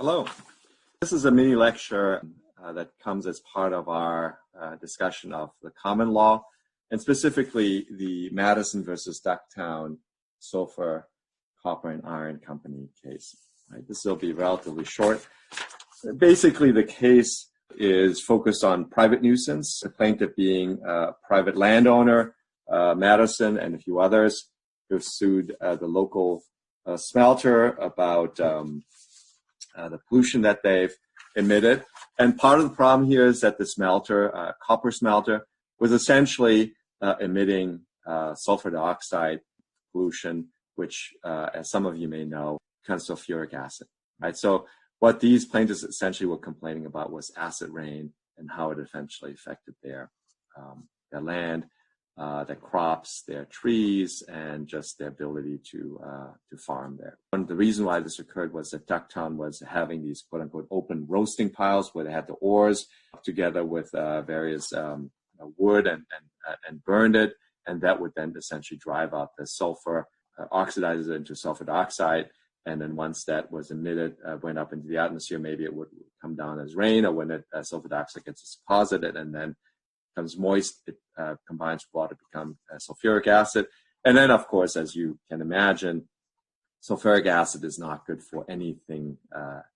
Hello. This is a mini lecture that comes as part of our discussion of the common law, and specifically the Madison versus Ducktown Sulfur, Copper, and Iron Company case. Right? This will be relatively short. Basically, the case is focused on private nuisance, the plaintiff being a private landowner, Madison, and a few others who sued the local smelter about the pollution that they've emitted. And part of the problem here is that the smelter, copper smelter, was essentially emitting sulfur dioxide pollution, which, as some of you may know, becomes sulfuric acid. Right? So what these plaintiffs essentially were complaining about was acid rain and how it eventually affected their land, their crops, their trees, and just their ability to farm there. And the reason why this occurred was that Ducktown was having these quote-unquote open roasting piles where they had the ores together with various wood and burned it, and that would then essentially drive out the sulfur, oxidize it into sulfur dioxide, and then once that was emitted, went up into the atmosphere, maybe it would come down as rain, or when sulfur dioxide gets deposited and then becomes moist, it combines with water to become sulfuric acid. And then, of course, as you can imagine, sulfuric acid is not good for anything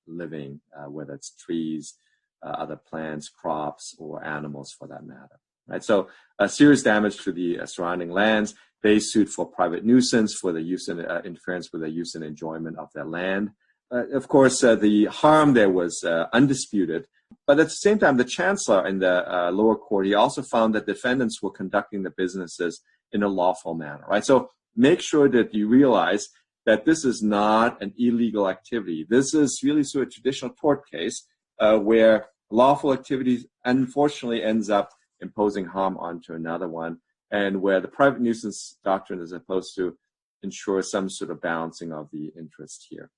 living, whether it's trees, other plants, crops, or animals for that matter. Right? So serious damage to the surrounding lands. They sued for private nuisance for the use and interference with the use and enjoyment of their land. Of course, the harm there was undisputed. But at the same time, the chancellor in the lower court, he also found that defendants were conducting the businesses in a lawful manner, right? So make sure that you realize that this is not an illegal activity. This is really sort of a traditional tort case where lawful activity unfortunately ends up imposing harm onto another one, and where the private nuisance doctrine is supposed to ensure some sort of balancing of the interest here.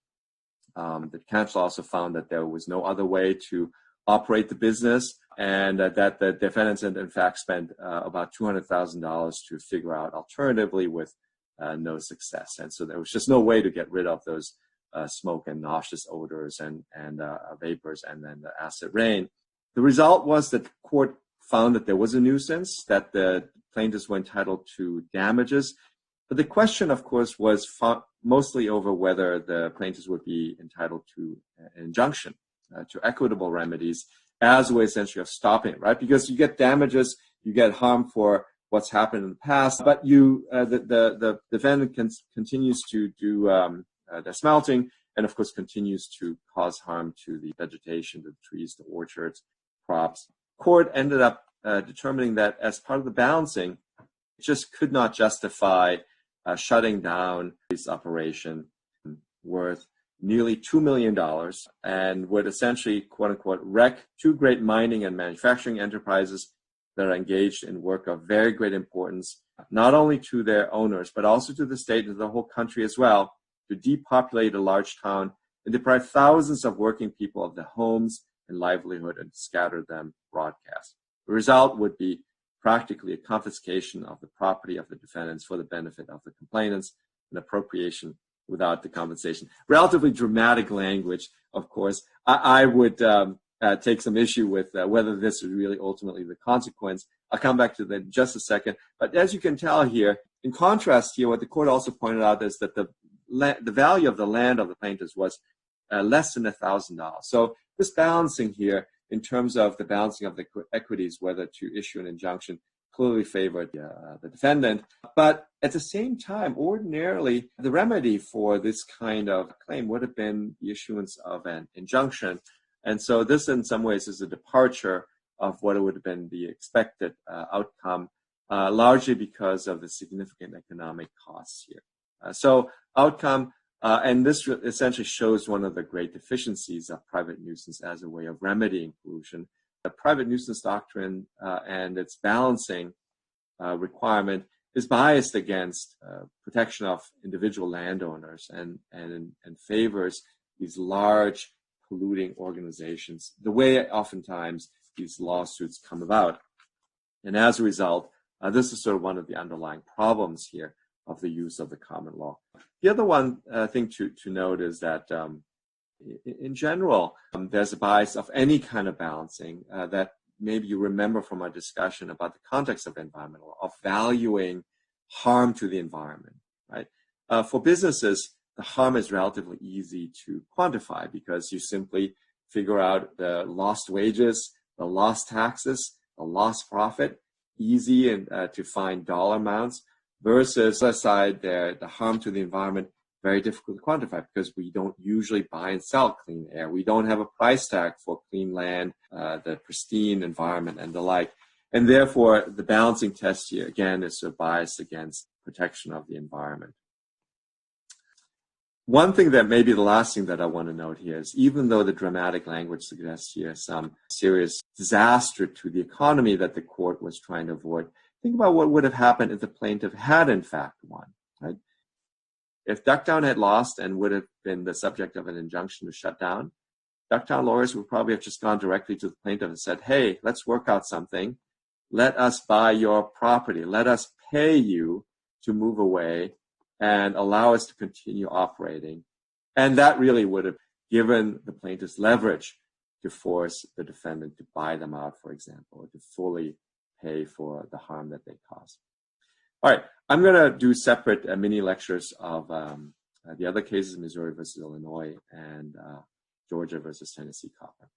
The chancellor also found that there was no other way to operate the business, and that the defendants had in fact spent about $200,000 to figure out alternatively with no success. And so there was just no way to get rid of those smoke and nauseous odors and vapors and then the acid rain. The result was that the court found that there was a nuisance, that the plaintiffs were entitled to damages. But the question, of course, was mostly over whether the plaintiffs would be entitled to an injunction, to equitable remedies as a way essentially of stopping it, right? Because you get damages, you get harm for what's happened in the past, but the defendant continues to do the smelting and, of course, continues to cause harm to the vegetation, the trees, the orchards, crops. Court ended up determining that as part of the balancing, it just could not justify shutting down this operation worth nearly $2 million and would essentially, quote unquote, wreck two great mining and manufacturing enterprises that are engaged in work of very great importance, not only to their owners, but also to the state and to the whole country as well, to depopulate a large town and deprive thousands of working people of their homes and livelihood and scatter them broadcast. The result would be practically a confiscation of the property of the defendants for the benefit of the complainants, and appropriation without the compensation. Relatively dramatic language, of course. I would take some issue with whether this is really ultimately the consequence. I'll come back to that in just a second. But as you can tell here, in contrast here, what the court also pointed out is that the value of the land of the plaintiffs was less than $1,000. So this balancing here, in terms of the balancing of the equities, whether to issue an injunction, clearly favored the defendant. But at the same time, ordinarily, the remedy for this kind of claim would have been the issuance of an injunction. And so this, in some ways, is a departure of what it would have been the expected outcome, largely because of the significant economic costs here. So outcome, and this essentially shows one of the great deficiencies of private nuisance as a way of remedying pollution. The private nuisance doctrine and its balancing requirement is biased against protection of individual landowners and favors these large polluting organizations, the way oftentimes these lawsuits come about. And as a result, this is sort of one of the underlying problems here of the use of the common law. The other one thing to note is that in general, there's a bias of any kind of balancing that maybe you remember from our discussion about the context of environmental law, of valuing harm to the environment, right? For businesses, the harm is relatively easy to quantify because you simply figure out the lost wages, the lost taxes, the lost profit, easy and to find dollar amounts, versus aside the harm to the environment, very difficult to quantify because we don't usually buy and sell clean air. We don't have a price tag for clean land, the pristine environment and the like. And therefore, the balancing test here, again, is a bias against protection of the environment. One thing that maybe the last thing that I want to note here is even though the dramatic language suggests here some serious disaster to the economy that the court was trying to avoid, think about what would have happened if the plaintiff had in fact won, right? If Ducktown had lost and would have been the subject of an injunction to shut down, Ducktown lawyers would probably have just gone directly to the plaintiff and said, hey, let's work out something. Let us buy your property. Let us pay you to move away and allow us to continue operating. And that really would have given the plaintiffs leverage to force the defendant to buy them out, for example, or to fully pay for the harm that they caused. All right, I'm going to do separate mini lectures of the other cases, Missouri versus Illinois and Georgia versus Tennessee copper.